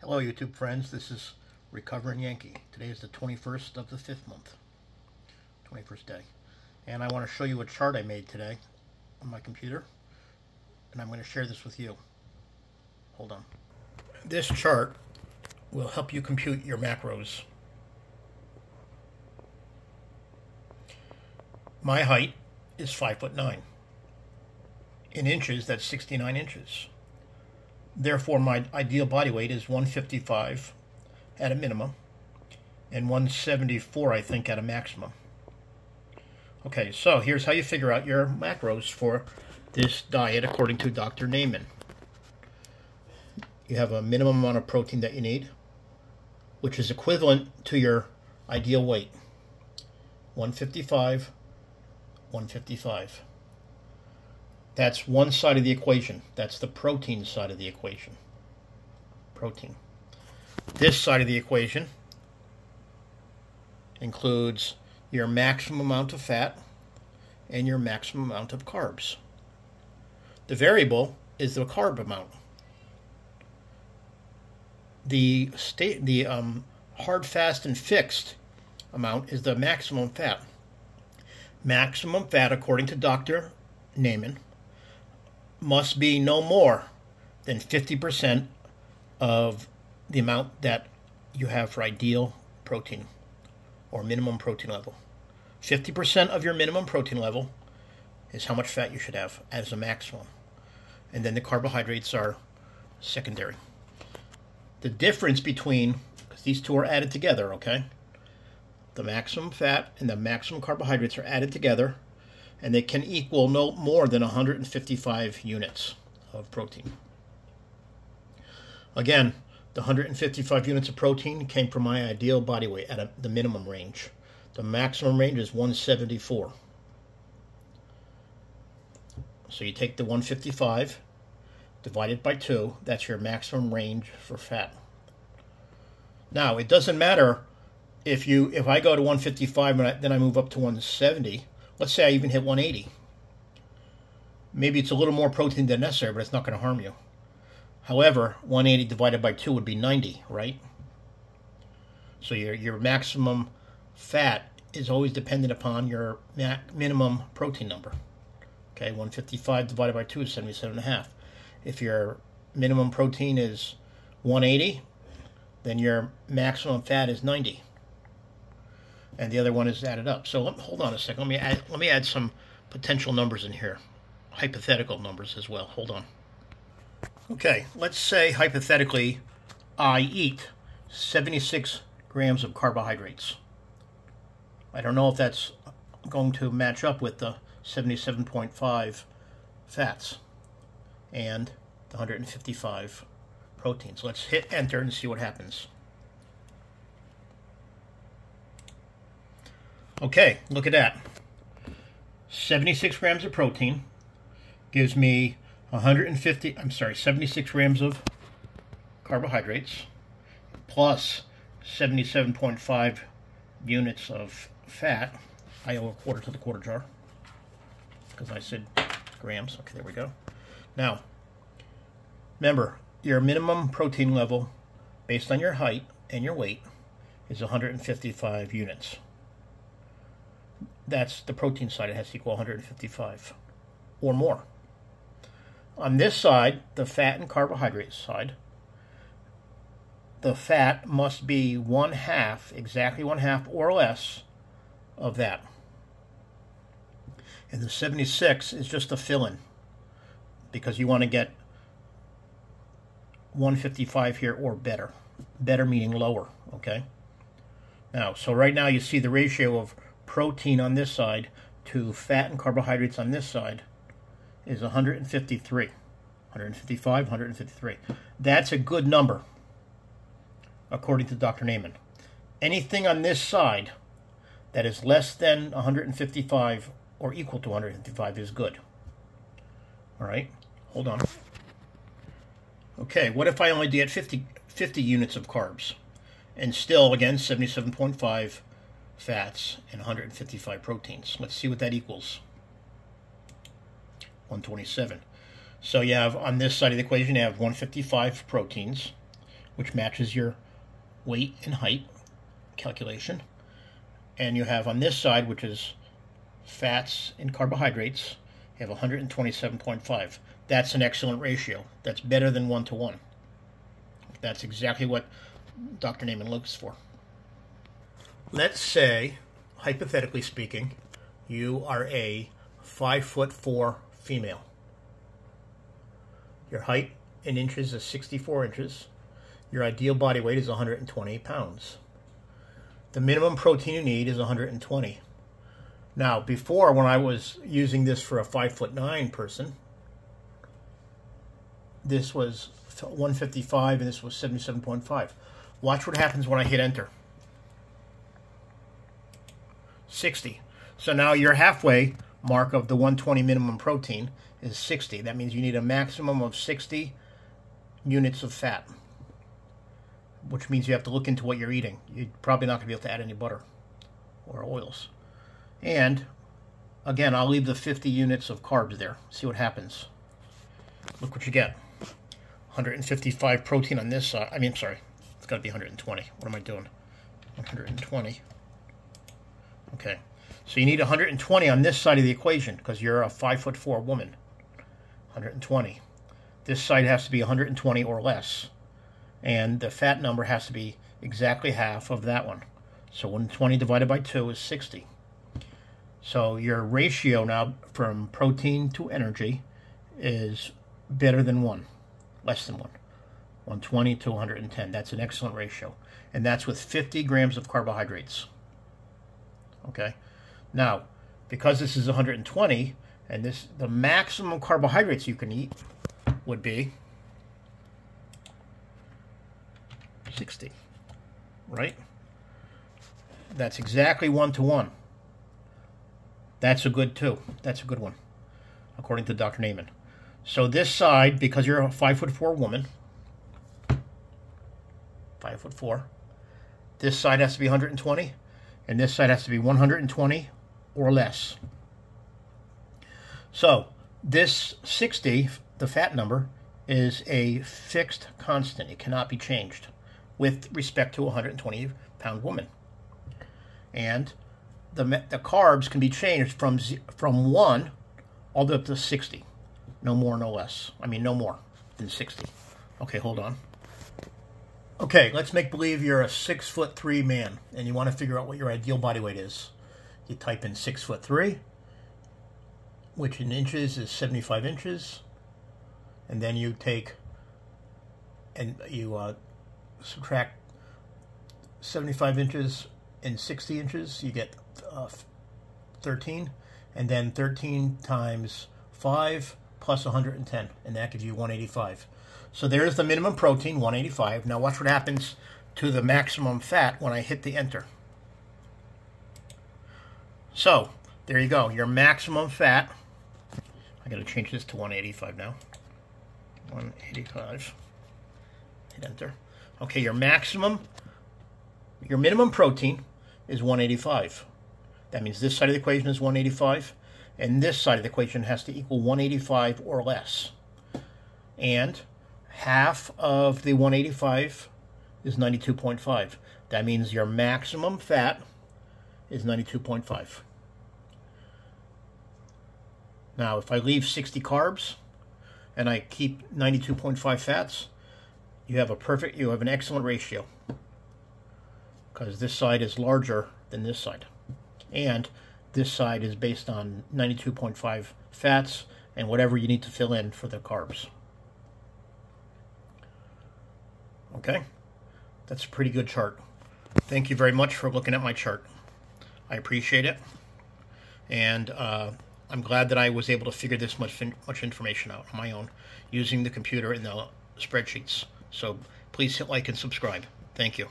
Hello YouTube friends, this is Recoverin Yankee. Today is the 21st of the 5th month, 21st day. And I want to show you a chart I made today on my computer. And I'm going to share this with you. Hold on. This chart will help you compute your macros. My height is 5'9". In inches, that's 69 inches. Therefore, my ideal body weight is 155 at a minimum and 174, I think, at a maximum. Okay, so here's how you figure out your macros for this diet according to Dr. Naiman. You have a minimum amount of protein that you need, which is equivalent to your ideal weight. 155, 155. That's one side of the equation. That's the protein side of the equation. Protein. This side of the equation includes your maximum amount of fat and your maximum amount of carbs. The variable is the carb amount. The hard, fast, and fixed amount is the maximum fat. Maximum fat, according to Dr. Naiman, must be no more than 50% of the amount that you have for ideal protein or minimum protein level. 50% of your minimum protein level is how much fat you should have as a maximum. And then the carbohydrates are secondary. The difference between, because these two are added together, okay? The maximum fat and the maximum carbohydrates are added together, and they can equal no more than 155 units of protein. Again, the 155 units of protein came from my ideal body weight at the minimum range. The maximum range is 174. So you take the 155, divide it by 2, that's your maximum range for fat. Now, it doesn't matter if I go to 155 and then I move up to 170. Let's say I even hit 180. Maybe it's a little more protein than necessary, but it's not going to harm you. However, 180 divided by 2 would be 90, right? So your maximum fat is always dependent upon your minimum protein number. Okay, 155 divided by 2 is 77.5. If your minimum protein is 180, then your maximum fat is 90. And the other one is added up. So hold on a second. Let me add some potential numbers in here, hypothetical numbers as well. Hold on. Okay, let's say hypothetically I eat 76 grams of carbohydrates. I don't know if that's going to match up with the 77.5 fats and the 155 proteins. Let's hit enter and see what happens. Okay, look at that. 76 grams of protein gives me 76 grams of carbohydrates plus 77.5 units of fat. I owe a quarter to the quarter jar because I said grams. Okay, there we go. Now, remember, your minimum protein level based on your height and your weight is 155 units. That's the protein side. It has to equal 155 or more. On this side, the fat and carbohydrate side, the fat must be exactly one half or less of that. And the 76 is just a fill-in because you want to get 155 here or better. Better meaning lower, okay? Now, so right now you see the ratio of protein on this side to fat and carbohydrates on this side is 153. 155, 153. That's a good number, according to Dr. Naiman. Anything on this side that is less than 155 or equal to 155 is good. All right, hold on. Okay, what if I only get 50 units of carbs and still, again, 77.5 fats and 155 proteins? Let's see what that equals. 127. So you have, on this side of the equation, you have 155 proteins, which matches your weight and height calculation. And you have on this side, which is fats and carbohydrates, you have 127.5. That's an excellent ratio. That's better than 1 to 1. That's exactly what Dr. Naiman looks for. Let's say, hypothetically speaking, you are a 5'4" female. Your height in inches is 64 inches. Your ideal body weight is 120 pounds. The minimum protein you need is 120. Now, before, when I was using this for a 5'9" person, this was 155 and this was 77.5. Watch what happens when I hit enter. 60. So now your halfway mark of the 120 minimum protein is 60. That means you need a maximum of 60 units of fat, which means you have to look into what you're eating. You're probably not going to be able to add any butter or oils. And again, I'll leave the 50 units of carbs there. See what happens. Look what you get. 155 protein on this side. I mean, sorry, it's got to be 120. What am I doing? 120. Okay, so you need 120 on this side of the equation because you're a 5'4" woman. 120. This side has to be 120 or less, and the fat number has to be exactly half of that one. So 120 divided by 2 is 60. So your ratio now from protein to energy is better than 1, less than 1. 120 to 110. That's an excellent ratio, and that's with 50 grams of carbohydrates. Okay, now because this is 120, and this the maximum carbohydrates you can eat would be 60, right? That's exactly 1 to 1. That's a good two. That's a good one, according to Dr. Naiman. So this side, because you're a 5'4" woman, 5'4", this side has to be 120, and this side has to be 120 or less. So this 60, the fat number, is a fixed constant. It cannot be changed with respect to a 120-pound woman. And the carbs can be changed from 1 all the way up to 60. No more, no less. I mean, no more than 60. Okay, hold on. Okay, let's make believe you're a 6'3" man, and you want to figure out what your ideal body weight is. You type in 6'3", which in inches is 75 inches, and then you take and you subtract 75 inches and 60 inches, you get 13, and then 13 times 5 plus 110, and that gives you 185. So there's the minimum protein, 185. Now watch what happens to the maximum fat when I hit the enter. So there you go, your maximum fat. I got to change this to 185 now. 185. Hit enter. Okay, your minimum protein is 185. That means this side of the equation is 185, and this side of the equation has to equal 185 or less. And half of the 185 is 92.5. That means your maximum fat is 92.5. Now, if I leave 60 carbs and I keep 92.5 fats, you have an excellent ratio, because this side is larger than this side. And this side is based on 92.5 fats and whatever you need to fill in for the carbs. Okay, that's a pretty good chart. Thank you very much for looking at my chart. I appreciate it, and I'm glad that I was able to figure this much information out on my own using the computer and the spreadsheets. So please hit like and subscribe. Thank you.